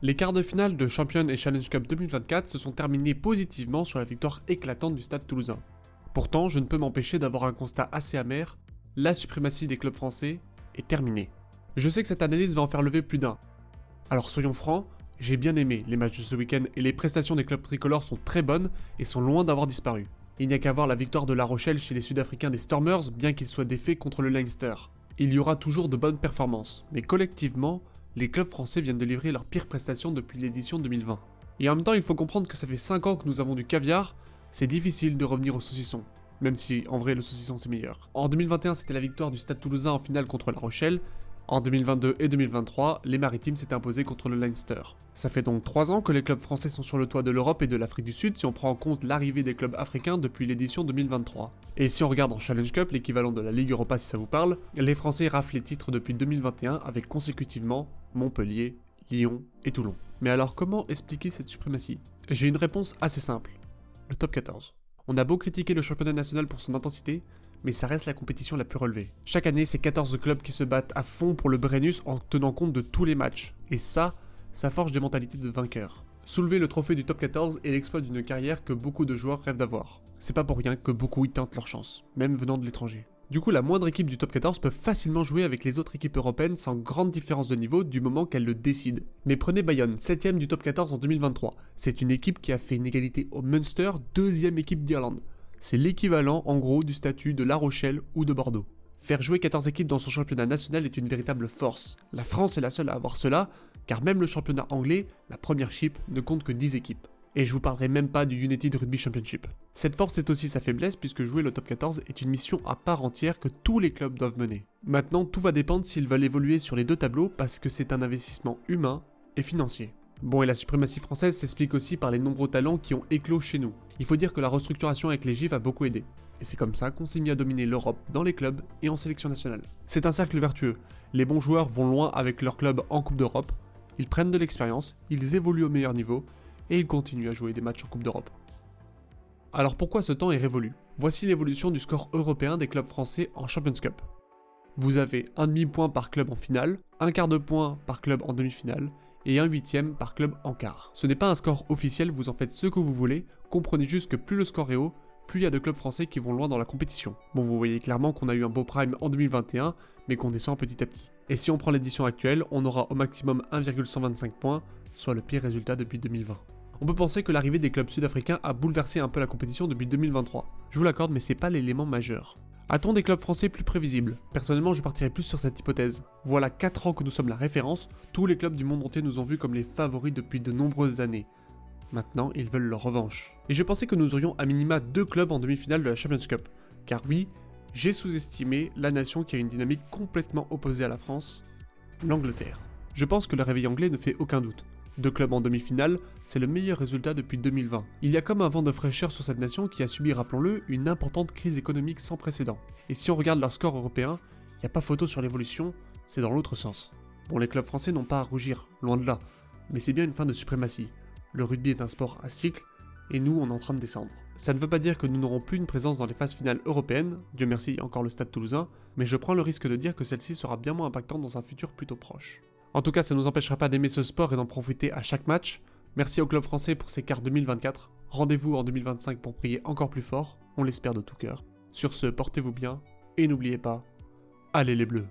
Les quarts de finale de Champions et Challenge Cup 2024 se sont terminés positivement sur la victoire éclatante du Stade Toulousain. Pourtant, je ne peux m'empêcher d'avoir un constat assez amer, la suprématie des clubs français est terminée. Je sais que cette analyse va en faire lever plus d'un. Alors soyons francs, j'ai bien aimé les matchs de ce week-end et les prestations des clubs tricolores sont très bonnes et sont loin d'avoir disparu. Il n'y a qu'à voir la victoire de La Rochelle chez les Sud-Africains des Stormers, bien qu'ils soient défaits contre le Leinster. Il y aura toujours de bonnes performances, mais collectivement, les clubs français viennent de livrer leurs pires prestations depuis l'édition 2020. Et en même temps, il faut comprendre que ça fait 5 ans que nous avons du caviar, c'est difficile de revenir au saucisson. Même si, en vrai, le saucisson c'est meilleur. En 2021, c'était la victoire du Stade Toulousain en finale contre La Rochelle. En 2022 et 2023, les Maritimes s'étaient imposés contre le Leinster. Ça fait donc 3 ans que les clubs français sont sur le toit de l'Europe et de l'Afrique du Sud si on prend en compte l'arrivée des clubs africains depuis l'édition 2023. Et si on regarde en Challenge Cup, l'équivalent de la Ligue Europa si ça vous parle, les Français raflent les titres depuis 2021 avec consécutivement Montpellier, Lyon et Toulon. Mais alors comment expliquer cette suprématie? J'ai une réponse assez simple. Le top 14. On a beau critiquer le championnat national pour son intensité, mais ça reste la compétition la plus relevée. Chaque année, c'est 14 clubs qui se battent à fond pour le Brennus en tenant compte de tous les matchs. Et ça forge des mentalités de vainqueurs. Soulever le trophée du top 14 est l'exploit d'une carrière que beaucoup de joueurs rêvent d'avoir. C'est pas pour rien que beaucoup y tentent leur chance, même venant de l'étranger. Du coup, la moindre équipe du top 14 peut facilement jouer avec les autres équipes européennes sans grande différence de niveau du moment qu'elles le décident. Mais prenez Bayonne, 7ème du top 14 en 2023. C'est une équipe qui a fait une égalité au Munster, 2ème équipe d'Irlande. C'est l'équivalent en gros du statut de La Rochelle ou de Bordeaux. Faire jouer 14 équipes dans son championnat national est une véritable force. La France est la seule à avoir cela, car même le championnat anglais, la première chip, ne compte que 10 équipes. Et je vous parlerai même pas du United Rugby Championship. Cette force est aussi sa faiblesse puisque jouer le top 14 est une mission à part entière que tous les clubs doivent mener. Maintenant, tout va dépendre s'ils veulent évoluer sur les deux tableaux parce que c'est un investissement humain et financier. Bon, et la suprématie française s'explique aussi par les nombreux talents qui ont éclos chez nous. Il faut dire que la restructuration avec les GIF a beaucoup aidé. Et c'est comme ça qu'on s'est mis à dominer l'Europe dans les clubs et en sélection nationale. C'est un cercle vertueux. Les bons joueurs vont loin avec leur club en Coupe d'Europe, ils prennent de l'expérience, ils évoluent au meilleur niveau, et ils continuent à jouer des matchs en Coupe d'Europe. Alors pourquoi ce temps est révolu? Voici l'évolution du score européen des clubs français en Champions Cup. Vous avez un demi-point par club en finale, un quart de point par club en demi-finale, et un huitième par club en quart. Ce n'est pas un score officiel, vous en faites ce que vous voulez, comprenez juste que plus le score est haut, plus il y a de clubs français qui vont loin dans la compétition. Bon, vous voyez clairement qu'on a eu un beau prime en 2021, mais qu'on descend petit à petit. Et si on prend l'édition actuelle, on aura au maximum 1,125 points, soit le pire résultat depuis 2020. On peut penser que l'arrivée des clubs sud-africains a bouleversé un peu la compétition depuis 2023. Je vous l'accorde, mais c'est pas l'élément majeur. A-t-on des clubs français plus prévisibles? Personnellement, je partirais plus sur cette hypothèse. Voilà 4 ans que nous sommes la référence, tous les clubs du monde entier nous ont vus comme les favoris depuis de nombreuses années. Maintenant, ils veulent leur revanche. Et je pensais que nous aurions à minima 2 clubs en demi-finale de la Champions Cup. Car oui, j'ai sous-estimé la nation qui a une dynamique complètement opposée à la France, l'Angleterre. Je pense que le réveil anglais ne fait aucun doute. 2 clubs en demi-finale, c'est le meilleur résultat depuis 2020. Il y a comme un vent de fraîcheur sur cette nation qui a subi, rappelons-le, une importante crise économique sans précédent. Et si on regarde leur score européen, il n'y a pas photo sur l'évolution, c'est dans l'autre sens. Bon, les clubs français n'ont pas à rougir, loin de là, mais c'est bien une fin de suprématie. Le rugby est un sport à cycle, et nous on est en train de descendre. Ça ne veut pas dire que nous n'aurons plus une présence dans les phases finales européennes, Dieu merci il y a encore le Stade Toulousain, mais je prends le risque de dire que celle-ci sera bien moins impactante dans un futur plutôt proche. En tout cas, ça ne nous empêchera pas d'aimer ce sport et d'en profiter à chaque match. Merci au club français pour ses quarts 2024. Rendez-vous en 2025 pour prier encore plus fort, on l'espère de tout cœur. Sur ce, portez-vous bien, et n'oubliez pas, allez les bleus.